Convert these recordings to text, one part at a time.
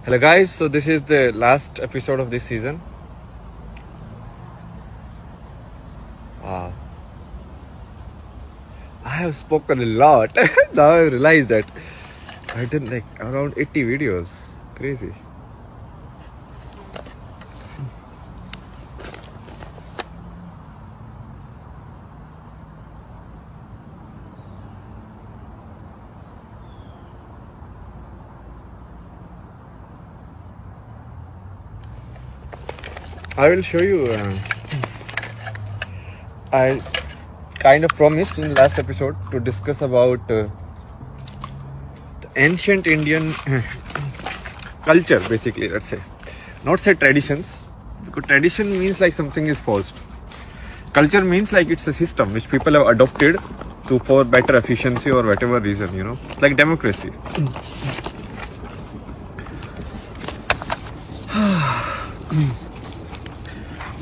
Hello guys, so this is the last episode of this season. Wow. I have spoken a lot. Now I realize that I've done like around 80 videos. Crazy. I will show you. I kind of promised in the last episode to discuss about the ancient Indian culture, basically. Let's say, not say traditions, because tradition means like something is forced. Culture means like it's a system which people have adopted to for better efficiency or whatever reason, like democracy.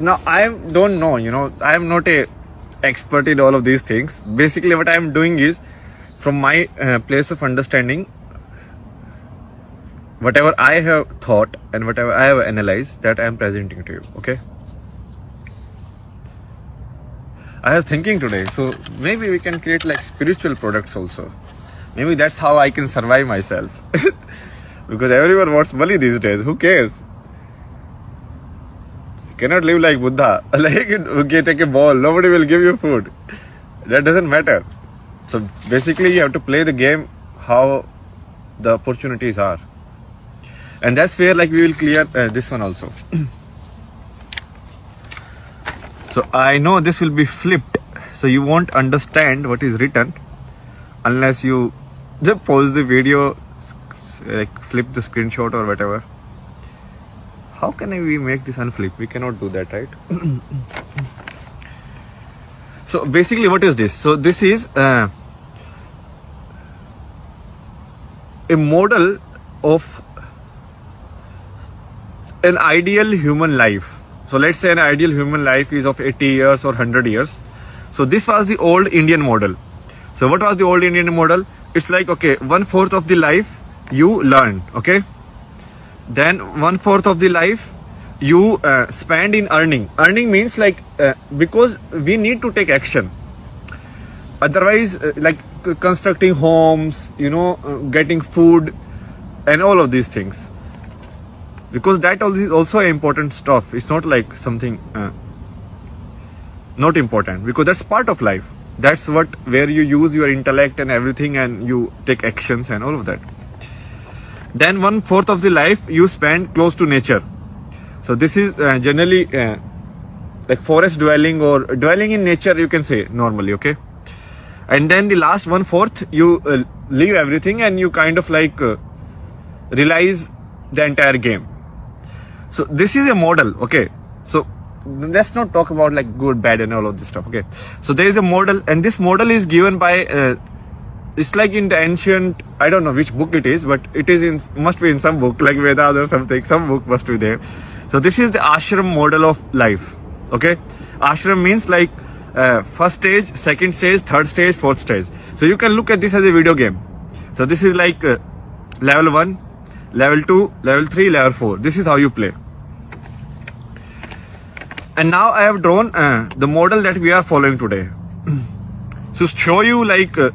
Now I don't know, I am not a expert in all of these things. Basically what I am doing is, from my place of understanding, whatever I have thought and whatever I have analyzed, that I am presenting to you. Okay, I was thinking today, so maybe we can create like spiritual products also. Maybe that's how I can survive myself. Because everyone wants money these days. Who cares? Cannot live like Buddha. Like, okay, take a ball, nobody will give you food. That doesn't matter. So basically you have to play the game how the opportunities are. And that's where like we will clear this one also. So I know this will be flipped, so you won't understand what is written unless you just pause the video, like flip the screenshot or whatever. How can we make this unflip? We cannot do that, right? So basically what is this? So this is a model of an ideal human life. So let's say an ideal human life is of 80 years or 100 years. So this was the old Indian model. So what was the old Indian model? It's like, okay, 1/4 of the life you learn, okay? Then 1/4 of the life you spend in earning. Earning means like, because we need to take action. Otherwise, like constructing homes, getting food and all of these things. Because that is also important stuff. It's not like something not important, because that's part of life. That's where you use your intellect and everything and you take actions and all of that. Then 1/4 of the life you spend close to nature. So this is generally like forest dwelling or dwelling in nature, you can say normally, okay? And then the last 1/4 you leave everything and you kind of like realize the entire game. So this is a model, okay? So let's not talk about like good, bad and all of this stuff, okay? So there is a model, and this model is given by it's like in the ancient, I don't know which book it is, but it is must be in some book like Vedas or something. Some book must be there. So this is the ashram model of life, okay? Ashram means like first stage, second stage, third stage, fourth stage. So you can look at this as a video game. So this is like level 1, level 2, level 3, level 4. This is how you play. And now I have drawn the model that we are following today. So show you like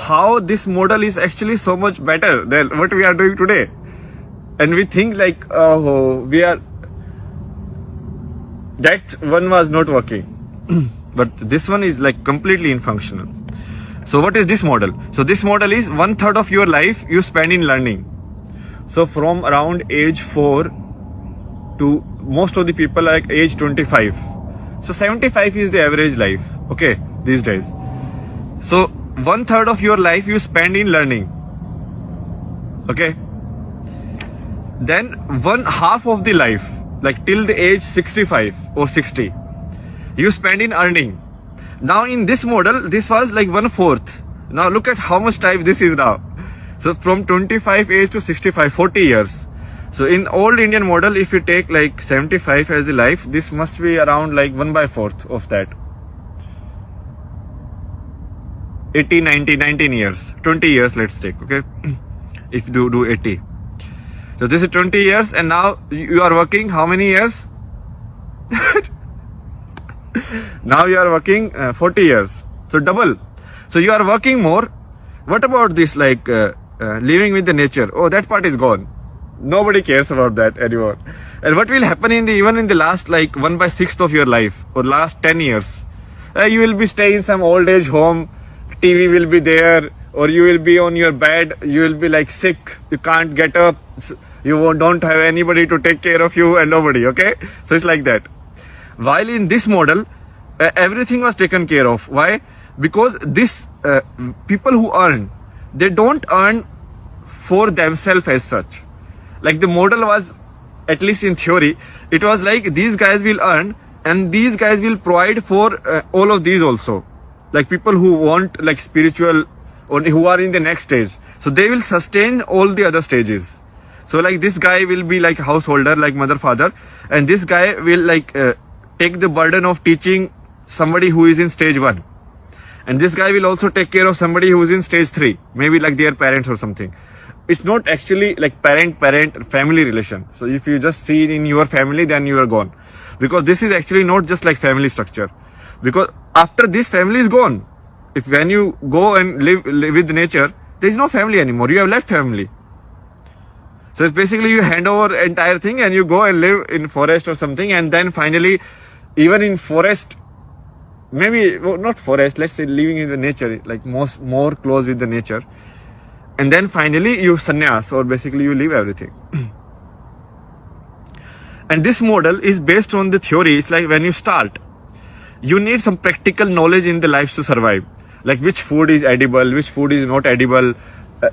how this model is actually so much better than what we are doing today. And we think like, oh, that one was not working. But this one is like completely functional. So what is this model? So this model is 1/3 of your life you spend in learning. So from around age 4 to most of the people like age 25. So 75 is the average life, okay, these days. So 1/3 of your life you spend in learning, okay? Then 1/2 of the life, like till the age 65 or 60, you spend in earning. Now in this model, this was like 1/4. Now look at how much time this is now. So from 25 age to 65, 40 years. So in old Indian model, if you take like 75 as the life, this must be around like 1/4 of that. 80, 90, 19 years, 20 years let's take, okay? If you do 80. So this is 20 years, and now you are working how many years? Now you are working 40 years. So double. So you are working more. What about this, like living with the nature? Oh, that part is gone. Nobody cares about that anymore. And what will happen even in the last like 1/6 of your life or last 10 years? You will be staying in some old age home. TV will be there, or you will be on your bed. You will be like sick. You can't get up. You don't have anybody to take care of you, and nobody. Okay, so it's like that. While in this model, everything was taken care of. Why? Because this people who earn, they don't earn for themselves as such. Like the model was, at least in theory, it was like these guys will earn and these guys will provide for all of these also. Like people who want like spiritual or who are in the next stage. So they will sustain all the other stages. So like this guy will be like householder, like mother, father, and this guy will like take the burden of teaching somebody who is in stage 1. And this guy will also take care of somebody who is in stage 3, maybe like their parents or something. It's not actually like parent family relation. So if you just see it in your family, then you are gone. Because this is actually not just like family structure. Because after this family is gone, if when you go and live with nature, there is no family anymore. You have left family. So it's basically you hand over entire thing and you go and live in forest or something, and then finally, even in forest, maybe not forest, let's say living in the nature, like more close with the nature. And then finally you sannyas, or basically you leave everything. And this model is based on the theory. It's like when you start, you need some practical knowledge in the life to survive. Like which food is edible, which food is not edible,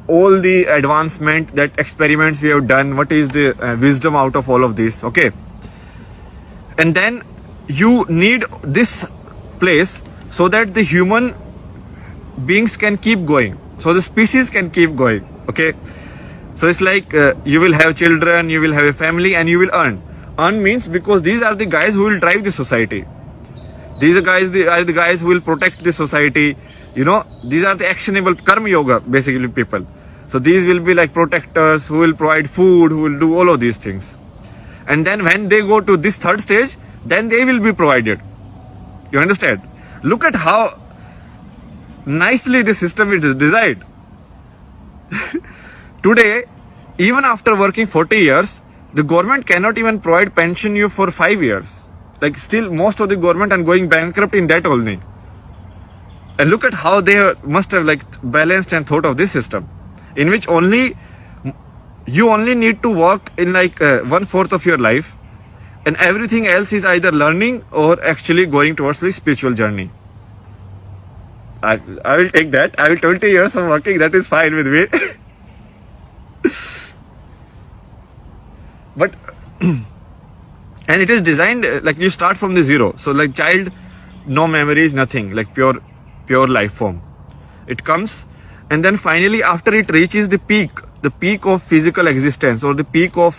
all the advancement, that experiments we have done, what is the wisdom out of all of this, okay? And then you need this place so that the human beings can keep going. So the species can keep going, okay? So it's like you will have children, you will have a family, and you will earn. Earn means because these are the guys who will drive the society. These are the guys who will protect the society. You know, these are the actionable karma yoga, basically people. So these will be like protectors who will provide food, who will do all of these things. And then when they go to this third stage, then they will be provided. You understand? Look at how nicely the system is designed. Today, even after working 40 years, the government cannot even provide pension you for 5 years. Like still most of the government are going bankrupt in that only. And look at how they must have like balanced and thought of this system, in which you only need to work in like 1/4 of your life, and everything else is either learning or actually going towards the spiritual journey. I will take that. I will 20 years of working. That is fine with me. But and it is designed like you start from the zero. So like child, no memories, nothing, like pure life form. It comes, and then finally after it reaches the peak of physical existence, or the peak of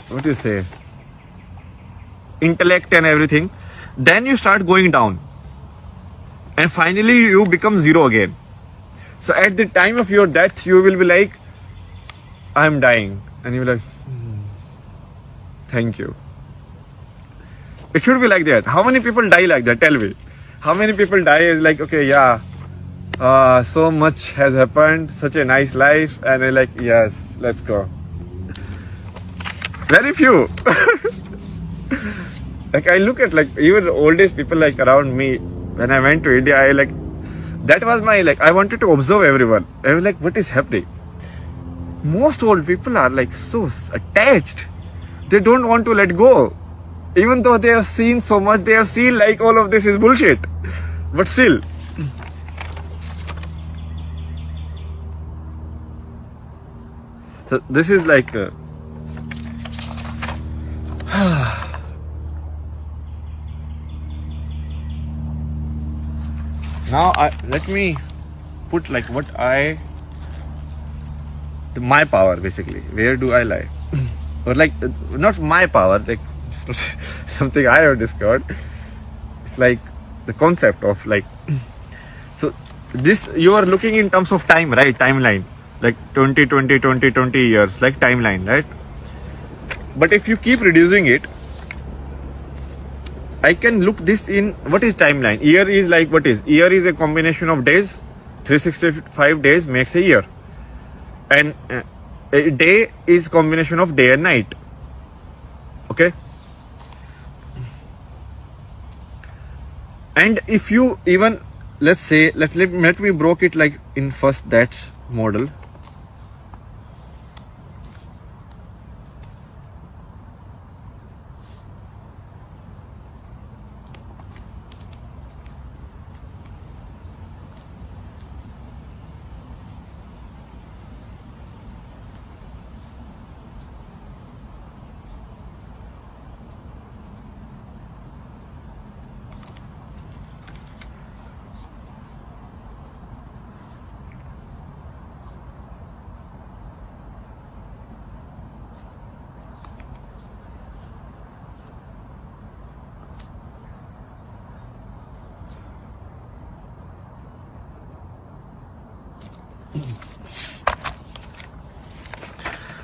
what do you say, intellect and everything, then you start going down, and finally you become zero again. So at the time of your death, you will be like, I am dying, and you will be like, thank you. It should be like that. How many people die like that? Tell me. How many people die is like, okay, yeah, so much has happened, such a nice life, and they're like, yes, let's go. Very few. Like I look at like even the oldest people like around me. When I went to India, that was my like, I wanted to observe everyone. I was like, what is happening? Most old people are like so attached. They don't want to let go. Even though they have seen so much, they have seen like all of this is bullshit. But still. So this is like now let me put like my power basically. Where do I lie? Or like not my power, like something I have discovered. It's like the concept of like, so this you are looking in terms of time, right? Timeline. like 20 years, like timeline, right? But if you keep reducing it, I can look this in what is timeline. Year is like, what is year? Is a combination of days. 365 days makes a year, and a day is combination of day and night. Okay. And if you even, let's say, let me broke it like in first that model.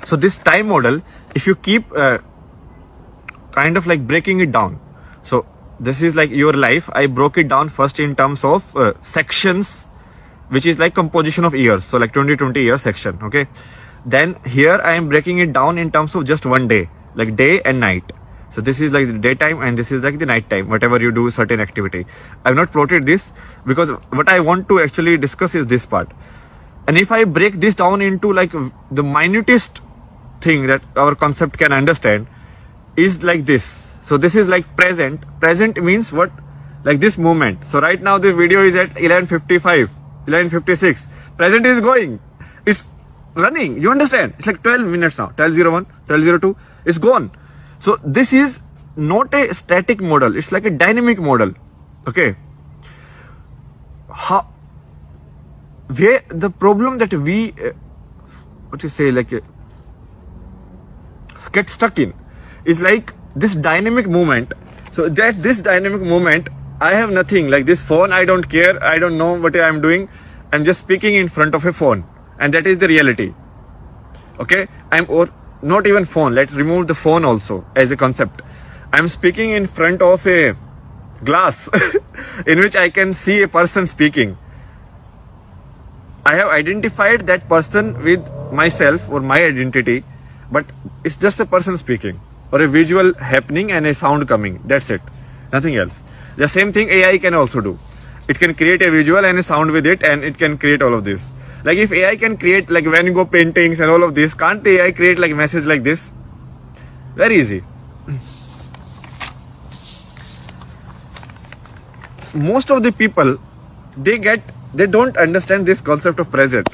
So this time model, if you keep kind of like breaking it down, so this is like your life. I broke it down first in terms of sections, which is like composition of years. So like 20 year section. Okay. Then here I am breaking it down in terms of just one day, like day and night. So this is like the daytime and this is like the night time, whatever you do certain activity. I've not plotted this because what I want to actually discuss is this part. And if I break this down into like the minutest thing that our concept can understand is like this. So this is like present. Present means what? Like this moment. So right now the video is at 11:55, 11:56. Present is going. It's running. You understand? It's like 12 minutes now. 12:01, 12:02. It's gone. So this is not a static model. It's like a dynamic model. Okay. Where the problem that we, what you say, like get stuck in is like this dynamic movement. So that this dynamic movement, I have nothing like this phone. I don't care. I don't know what I'm doing. I'm just speaking in front of a phone, and that is the reality. Okay. Or not even phone. Let's remove the phone also as a concept. I'm speaking in front of a glass in which I can see a person speaking. I have identified that person with myself or my identity, but it's just a person speaking or a visual happening and a sound coming. That's it. Nothing else. The same thing AI can also do. It can create a visual and a sound with it, and it can create all of this. Like if AI can create like Van Gogh paintings and all of this, can't the AI create like message like this? Very easy. Most of the people, they don't understand this concept of present.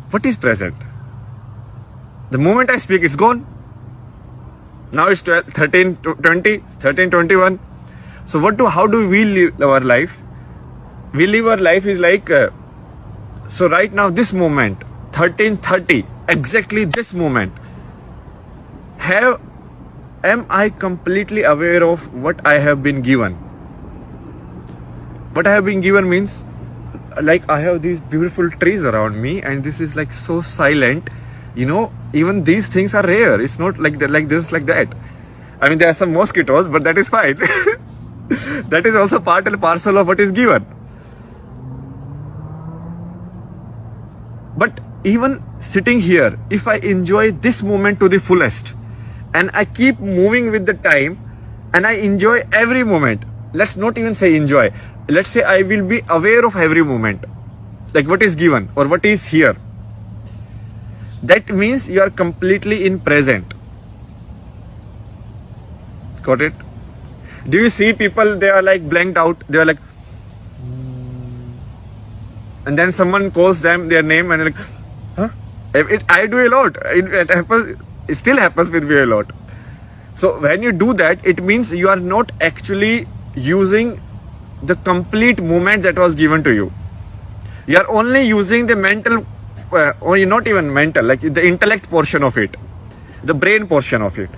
What is present? The moment I speak, it's gone. Now it's 13, 20, 13, 21. So how do we live our life? We live our life is like, so right now, this moment, 13:30, exactly this moment, am I completely aware of what I have been given? What I have been given means, like I have these beautiful trees around me, and this is like so silent. You know, even these things are rare. It's not like that, like this, like that. I mean, there are some mosquitoes, but that is fine. That is also part and parcel of what is given. But even sitting here, if I enjoy this moment to the fullest, and I keep moving with the time, and I enjoy every moment, let's not even say enjoy. Let's say I will be aware of every moment, like what is given or what is here. That means you are completely in present. Got it? Do you see people, they are like blanked out, they are like, and then someone calls them their name and like, huh? I do a lot. It happens. It still happens with me a lot. So when you do that, it means you are not actually using the complete moment that was given to you. You are only using the mental, or not even mental, like the intellect portion of it, the brain portion of it.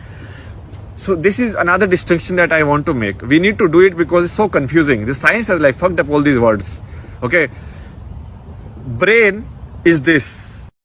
So this is another distinction that I want to make. We need to do it because it's so confusing. The science has like fucked up all these words. Okay. Brain is this.